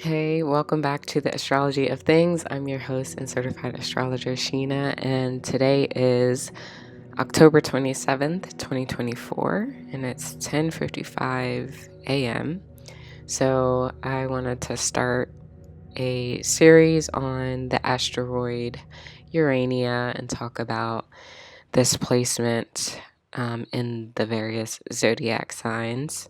Hey, welcome back to the Astrology of Things. I'm your host and certified astrologer, Sheena, and today is October 27th, 2024, and it's 10:55 a.m. So I wanted to start a series on the asteroid Urania and talk about this placement in the various zodiac signs.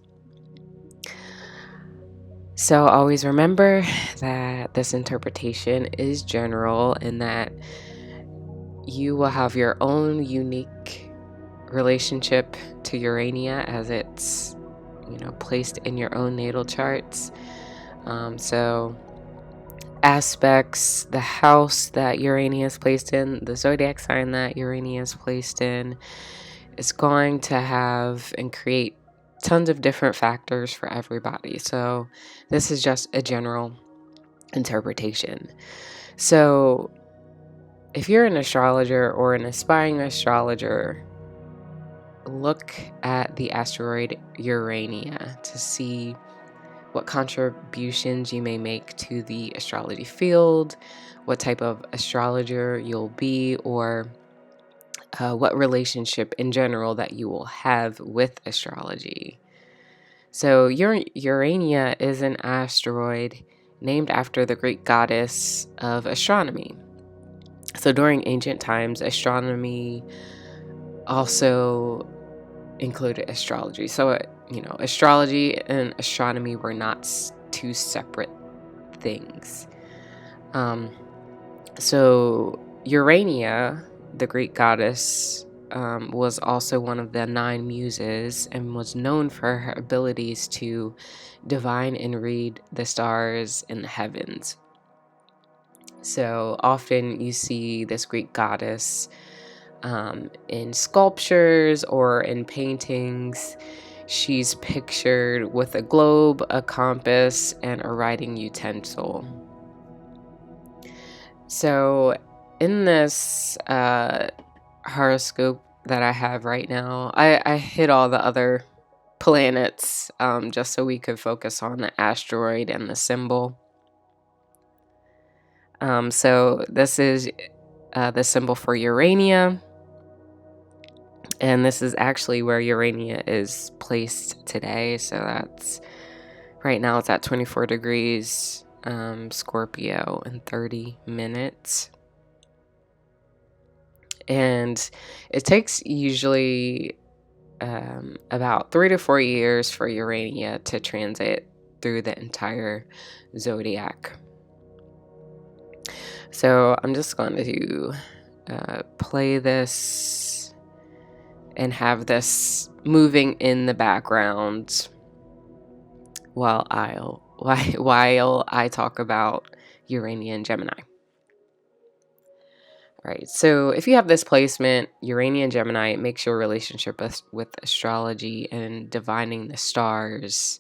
So always remember that this interpretation is general and that you will have your own unique relationship to Urania as it's, placed in your own natal charts. So aspects, the house that Urania is placed in, the zodiac sign that Urania is placed in, is going to have and create tons of different factors for everybody. So this is just a general interpretation. So if you're an astrologer or an aspiring astrologer, look at the asteroid Urania to see what contributions you may make to the astrology field, what type of astrologer you'll be, or what relationship in general that you will have with astrology. So Urania is an asteroid named after the Greek goddess of astronomy. So during ancient times, astronomy also included astrology. So, astrology and astronomy were not two separate things. So Urania, the Greek goddess, was also one of the 9 muses and was known for her abilities to divine and read the stars in the heavens. So often you see this Greek goddess in sculptures or in paintings. She's pictured with a globe, a compass, and a writing utensil. So in this horoscope that I have right now, I hit all the other planets just so we could focus on the asteroid and the symbol. So this is the symbol for Urania, and this is actually where Urania is placed today. So that's right now it's at 24 degrees Scorpio in 30 minutes. And it takes usually about 3 to 4 years for Urania to transit through the entire zodiac. So I'm just going to play this and have this moving in the background while I talk about Urania and Gemini. All right, so if you have this placement, Urania and Gemini, it makes your relationship with astrology and divining the stars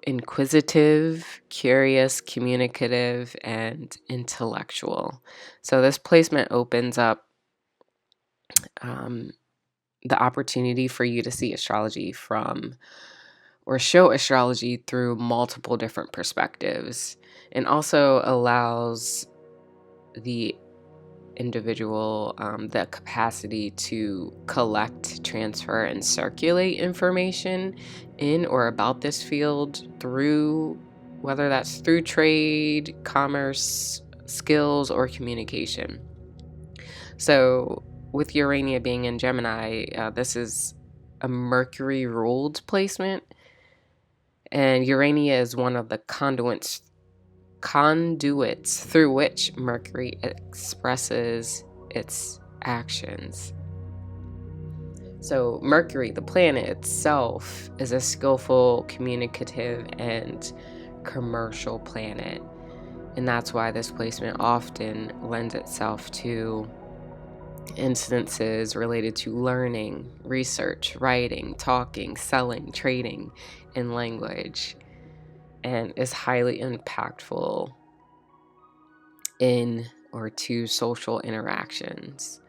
inquisitive, curious, communicative, and intellectual. So this placement opens up the opportunity for you to see astrology from or show astrology through multiple different perspectives, and also allows the individual the capacity to collect, transfer, and circulate information in or about this field through whether that's through trade, commerce, skills, or communication. So with Urania being in Gemini, this is a Mercury ruled placement, and Urania is one of the conduits through which Mercury expresses its actions. So Mercury, the planet itself, is a skillful, communicative, and commercial planet. And that's why this placement often lends itself to instances related to learning, research, writing, talking, selling, trading, and language, and is highly impactful in or to social interactions.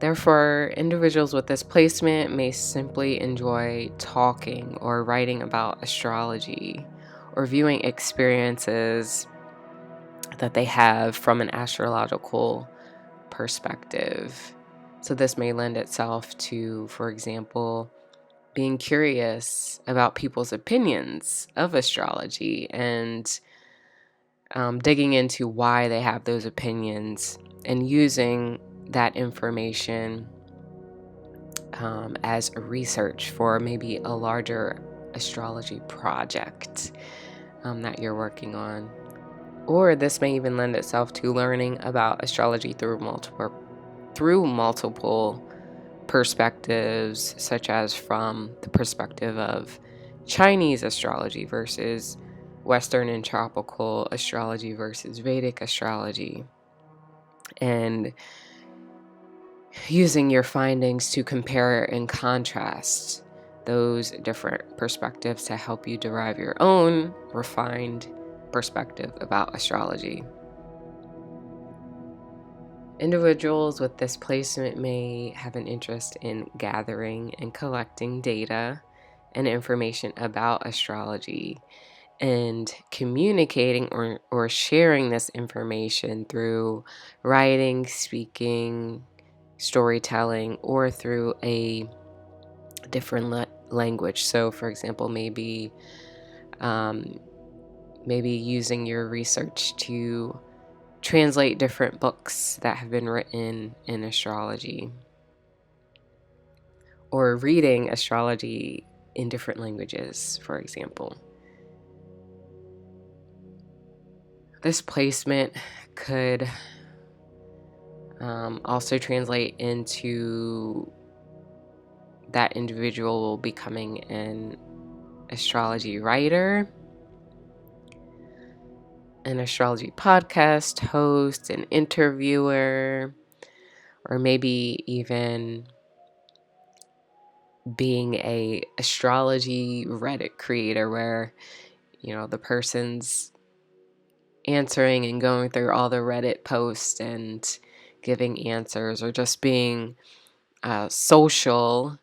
Therefore, individuals with this placement may simply enjoy talking or writing about astrology or viewing experiences that they have from an astrological perspective. So this may lend itself to, for example, being curious about people's opinions of astrology and digging into why they have those opinions and using that information as a research for maybe a larger astrology project that you're working on. Or this may even lend itself to learning about astrology through multiple perspectives, such as from the perspective of Chinese astrology versus Western and tropical astrology versus Vedic astrology, and using your findings to compare and contrast those different perspectives to help you derive your own refined perspective about astrology. Individuals with this placement may have an interest in gathering and collecting data and information about astrology and communicating or sharing this information through writing, speaking, storytelling, or through a different language. So, for example, maybe using your research to translate different books that have been written in astrology, or reading astrology in different languages, for example. This placement could also translate into that individual becoming an astrology writer, an astrology podcast host, an interviewer, or maybe even being a astrology Reddit creator where, the person's answering and going through all the Reddit posts and giving answers, or just being social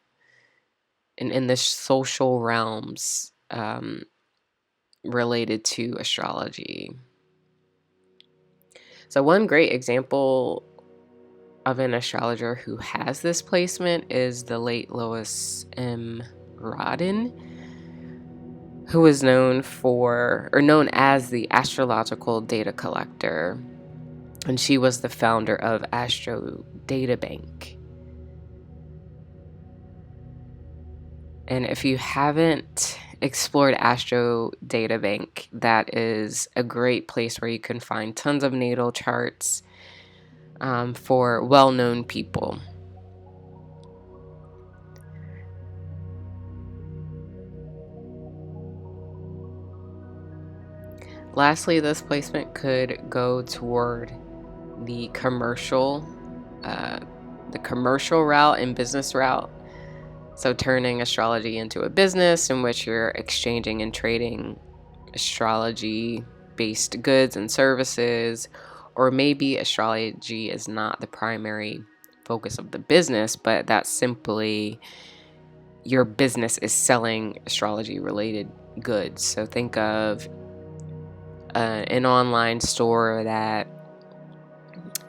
and in the social realms related to astrology. So one great example of an astrologer who has this placement is the late Lois M. Rodden, who was known as the astrological data collector, and she was the founder of Astro Data Bank. And if you haven't explored Astro Data Bank, that is a great place where you can find tons of natal charts for well-known people. Lastly, this placement could go toward the commercial route and business route. So turning astrology into a business in which you're exchanging and trading astrology-based goods and services, or maybe astrology is not the primary focus of the business, but that's simply your business is selling astrology-related goods. So think of an online store that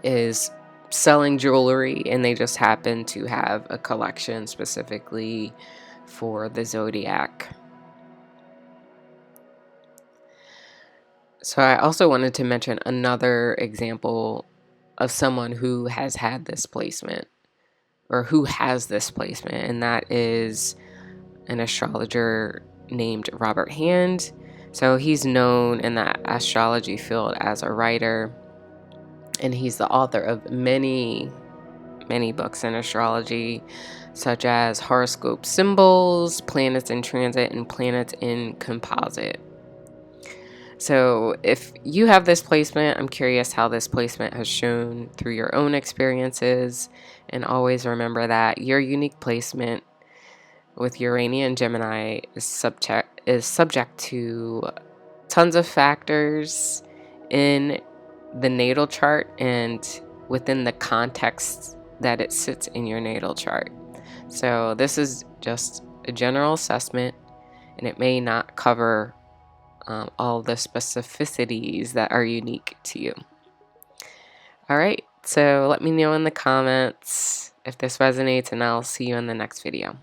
is selling jewelry, and they just happen to have a collection specifically for the zodiac. So I also wanted to mention another example of someone who has had this placement, or who has this placement, and that is an astrologer named Robert Hand. So he's known in the astrology field as a writer, and he's the author of many books in astrology, such as Horoscope Symbols, Planets in Transit, and Planets in Composite. So if you have this placement, I'm curious how this placement has shown through your own experiences, and always remember that your unique placement with Urania and Gemini is subject to tons of factors in the natal chart and within the context that it sits in your natal chart. So this is just a general assessment, and it may not cover all the specificities that are unique to you. All right, so let me know in the comments if this resonates, and I'll see you in the next video.